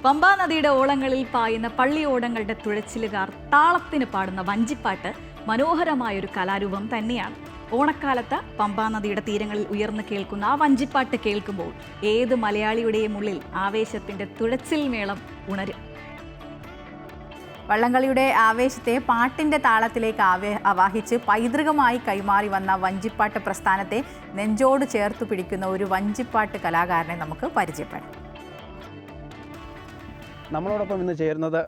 പമ്പാ നദിയുടെ ഓളങ്ങളിൽ പായുന്ന പള്ളിയോടങ്ങളുടെ തുഴച്ചിലുകാർ താളത്തിന് പാടുന്ന വഞ്ചിപ്പാട്ട് മനോഹരമായൊരു കലാരൂപം തന്നെയാണ്. ഓണക്കാലത്ത് പമ്പാ നദിയുടെ തീരങ്ങളിൽ ഉയർന്നു കേൾക്കുന്ന ആ വഞ്ചിപ്പാട്ട് കേൾക്കുമ്പോൾ ഏത് മലയാളിയുടെയും ഉള്ളിൽ ആവേശത്തിന്റെ തുഴച്ചിൽ മേളം ഉണരും. വള്ളംകളിയുടെ ആവേശത്തെ പാട്ടിൻ്റെ താളത്തിലേക്ക് ആവാഹിച്ച് പൈതൃകമായി കൈമാറി വന്ന വഞ്ചിപ്പാട്ട് പ്രസ്ഥാനത്തെ നെഞ്ചോട് ചേർത്ത് പിടിക്കുന്ന ഒരു വഞ്ചിപ്പാട്ട് കലാകാരനെ നമുക്ക് പരിചയപ്പെടാം. നമ്മളോടൊപ്പം ഇന്ന് ചേരുന്നത്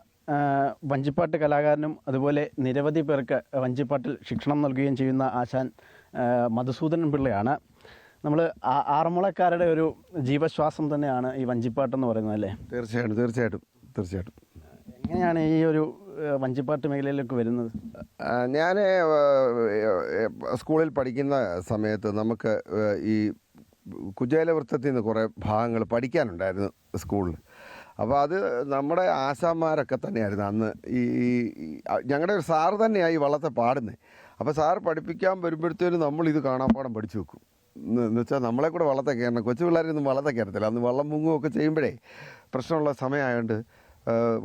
വഞ്ചിപ്പാട്ട് കലാകാരനും അതുപോലെ നിരവധി പേർക്ക് വഞ്ചിപ്പാട്ടിൽ ശിക്ഷണം നൽകുകയും ചെയ്യുന്ന ആശാൻ മധുസൂദനൻ പിള്ളയാണ്. നമ്മൾ ആറന്മുളക്കാരുടെ ഒരു ജീവശ്വാസം തന്നെയാണ് ഈ വഞ്ചിപ്പാട്ടെന്ന് പറയുന്നത്, അല്ലേ? തീർച്ചയായിട്ടും. എങ്ങനെയാണ് ഈ ഒരു വഞ്ചിപ്പാട്ട് മേഖലയിലേക്ക് വരുന്നത്? ഞാൻ സ്കൂളിൽ പഠിക്കുന്ന സമയത്ത് നമുക്ക് ഈ കുചേലവൃത്തത്തിൽ നിന്ന് കുറേ ഭാഗങ്ങൾ പഠിക്കാനുണ്ടായിരുന്നു സ്കൂളിൽ. അപ്പോൾ അത് നമ്മുടെ ആശാന്മാരൊക്കെ തന്നെയായിരുന്നു അന്ന്. ഈ ഞങ്ങളുടെ ഒരു സാറ് തന്നെയാണ് ഈ വള്ളത്തെ പാടുന്നത്. അപ്പോൾ സാറ് പഠിപ്പിക്കാൻ വരുമ്പോഴത്തേനും നമ്മളിത് കാണാപ്പാടം പഠിച്ചു വെക്കും. എന്ന് വെച്ചാൽ നമ്മളെ കൂടെ വള്ളത്തെ കയറണം. കൊച്ചു പിള്ളേരൊന്നും വള്ളത്തെ കയറത്തില്ല. അന്ന് വള്ളം മുങ്ങുകയൊക്കെ ചെയ്യുമ്പോഴേ പ്രശ്നമുള്ള സമയമായതുകൊണ്ട്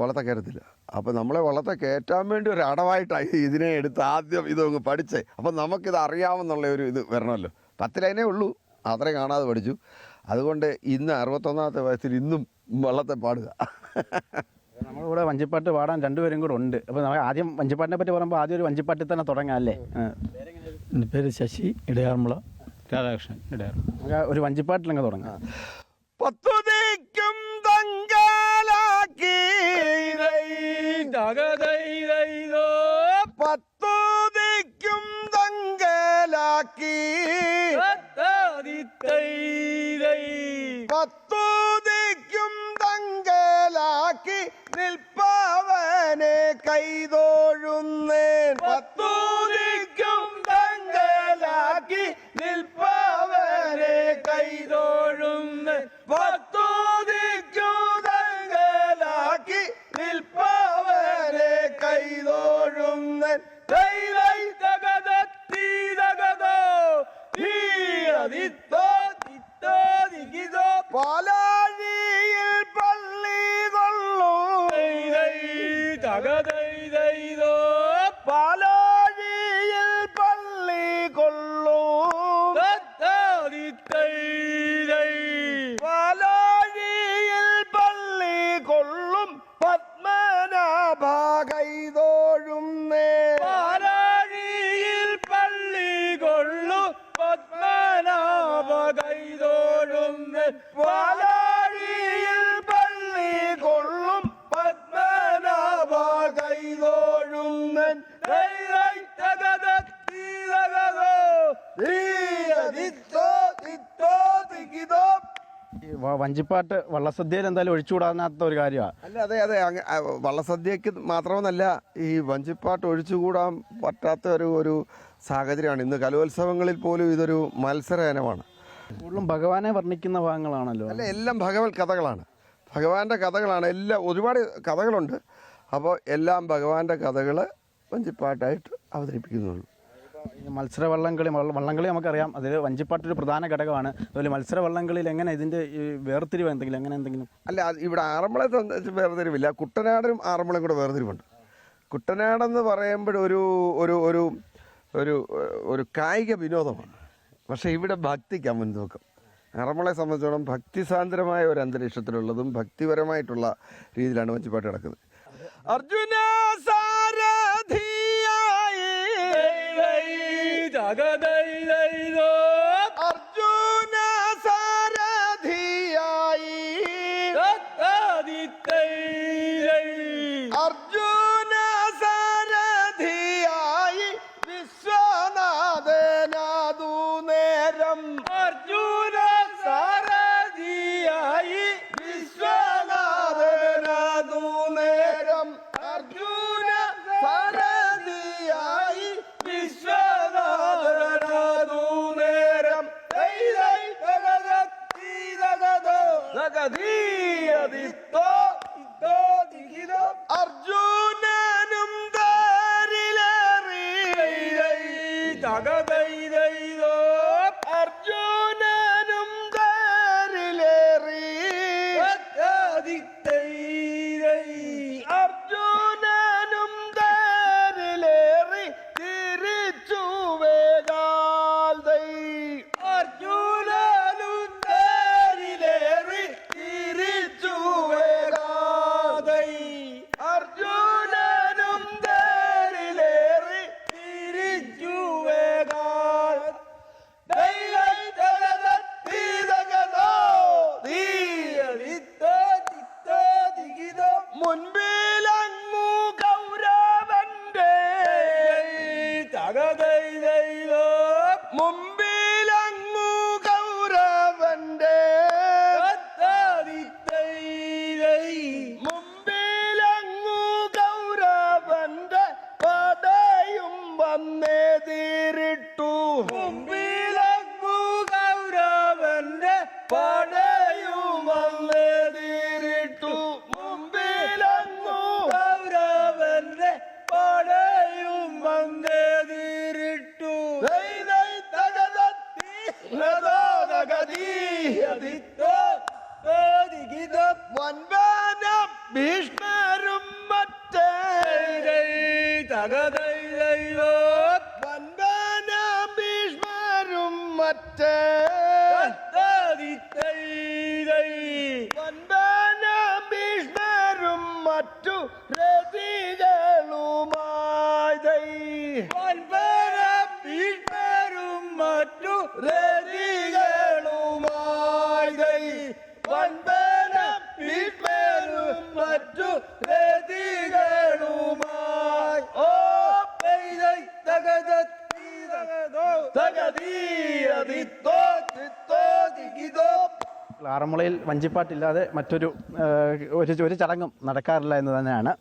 വള്ളത്തെ കയറത്തില്ല. അപ്പോൾ നമ്മളെ വള്ളത്തെ കയറ്റാൻ വേണ്ടി ഒരു അടവായിട്ടായി ഇതിനെ എടുത്ത് ആദ്യം ഇതൊന്ന് പഠിച്ചേ. അപ്പോൾ നമുക്കിത് അറിയാമെന്നുള്ള ഒരു ഇത് വരണമല്ലോ. 10 ലൈനേ ഉള്ളൂ, അത്രയും കാണാതെ പഠിച്ചു. അതുകൊണ്ട് ഇന്ന് 61ാമത്തെ വയസ്സിൽ ഇന്നും വള്ളത്തെ പാടുക. നമ്മളിവിടെ വഞ്ചിപ്പാട്ട് പാടാൻ രണ്ടുപേരും കൂടെ ഉണ്ട്. അപ്പോൾ നമുക്ക് ആദ്യം വഞ്ചിപ്പാട്ടിനെ പറ്റി പറയുമ്പോൾ ആദ്യം ഒരു വഞ്ചിപ്പാട്ടിൽ തന്നെ തുടങ്ങാം, അല്ലേ? എൻ്റെ പേര് ശശി, ഇടയാറുമുള രാധാകൃഷ്ണൻ, ഇടയാറുമുള. നമുക്ക് ഒരു വഞ്ചിപ്പാട്ടിലങ്ങ് തുടങ്ങാം. പത്തുദിക്കും തങ്കാലാക്കി പത്തുദിക്കും തങ്കലാക്കി പത്തുദിക്കും തങ്കലാക്കി നിൽപ്പവനെ കൈതൊഴുന്നേൻ. പത്തുദിക്കും തങ്കലാക്കി നിൽപ്പവനെ കൈതൊഴുന്നേൻ. പത്തുദിക്കും തങ്കലാക്കി നിൽപ്പവനെ കൈതൊഴുന്നേൻ. പാലാഴിയിൽ പള്ളി കൊള്ളൂ, പാലാഴിയിൽ പള്ളി കൊള്ളൂ, പാലാഴിയിൽ പള്ളി കൊള്ളും പത്മനാഭ കൈതൊഴുന്നേ. പാലാഴിയിൽ പള്ളി കൊള്ളും പത്മനാഭ കൈതൊഴുന്നേ. പാലാഴിയിൽ പള്ളി കൊള്ളും പത്മനാഭ കൈതൊഴുന്നേ. വഞ്ചിപ്പാട്ട് വള്ളസദ്യയിൽ എന്തായാലും ഒഴിച്ചുകൂടാത്ത ഒരു കാര്യമാണ്. അല്ല, അതെ. വള്ളസദ്യക്ക് മാത്രമെന്നല്ല, ഈ വഞ്ചിപ്പാട്ട് ഒഴിച്ചുകൂടാൻ പറ്റാത്ത ഒരു സാഹചര്യമാണ് ഇന്ന്. കലോത്സവങ്ങളിൽ പോലും ഇതൊരു മത്സര ഇനമാണ്. കൂടുതലും ഭഗവാനെ വർണ്ണിക്കുന്ന ഭാഗങ്ങളാണല്ലോ. അല്ല, എല്ലാം ഭഗവത് കഥകളാണ്, ഭഗവാന്റെ കഥകളാണ്. എല്ലാം ഒരുപാട് കഥകളുണ്ട്. അപ്പോൾ എല്ലാം ഭഗവാന്റെ കഥകൾ വഞ്ചിപ്പാട്ടായിട്ട് അവതരിപ്പിക്കുന്നുള്ളൂ. മത്സര വള്ളംകളി നമുക്കറിയാം, അതിൽ വഞ്ചിപ്പാട്ടൊരു പ്രധാന ഘടകമാണ്. അതുപോലെ മത്സര വള്ളംകളിയിൽ എങ്ങനെ ഇതിൻ്റെ വേർതിരിവ് എന്തെങ്കിലും? അല്ല, ഇവിടെ ആറന്മുളയെ സംബന്ധിച്ച് വേർതിരിവില്ല. കുട്ടനാടും ആറന്മുളയും കൂടെ വേർതിരിവുണ്ട്. കുട്ടനാടെന്ന് പറയുമ്പോഴൊരു ഒരു ഒരു ഒരു ഒരു കായിക വിനോദമാണ്. പക്ഷേ ഇവിടെ ഭക്തിക്കാണ് മുൻതൂക്കം. ആറന്മുളയെ സംബന്ധിച്ചോളം ഭക്തിസാന്ദ്രമായ ഒരു അന്തരീക്ഷത്തിലുള്ളതും ഭക്തിപരമായിട്ടുള്ള രീതിയിലാണ് വഞ്ചിപ്പാട്ട് കിടക്കുന്നത്. അർജുന സാരഥിയായി അർജുന സാരഥിയായി അർജുന സാരഥിയായി വിശ്വനാഥനാദു നേരം. അർജുന സാരഥിയായി വിശ്വനാഥനാദു നേരം. അർജുന സാരഥിയായി വിശ്വനാഥനാദു മുൻപിലങ്ങു കൗരവന്റെ തകതൈതൈതോ മുമ്പിലങ്ങു കൗരവന്റെ മുമ്പിലങ്ങു കൗരവന്റെ പടയും വന്നെതിരിട്ടു മുമ്പിലങ്ങു കൗരവന്റെ പടയും വന്നെതിരിട്ടു മുമ്പിലങ്ങു കൗരവന്റെ പടയും വന്നെതിരിട്ടു ഭീഷ്മരും മറ്റേ തകതൈതൈവോ വൻപന ഭീഷ്മരും മറ്റേ വൻപന ഭീഷ്മരും മറ്റു രതികളുമായി വൻപന ഭീഷ്മരും മറ്റു രതികളുമായി വൻപന ഭീഷ്മരും മറ്റു രതികളുമായി ഓ പെയ്തൈ തകതീതോ തകതീയതിത്തോ തിത്തോ ദിഗിതോ. ആറന്മുളയിൽ വഞ്ചിപ്പാട്ടില്ലാതെ മറ്റൊരു ഒരു ചടങ്ങും നടക്കാറില്ല എന്ന് തന്നെയാണ്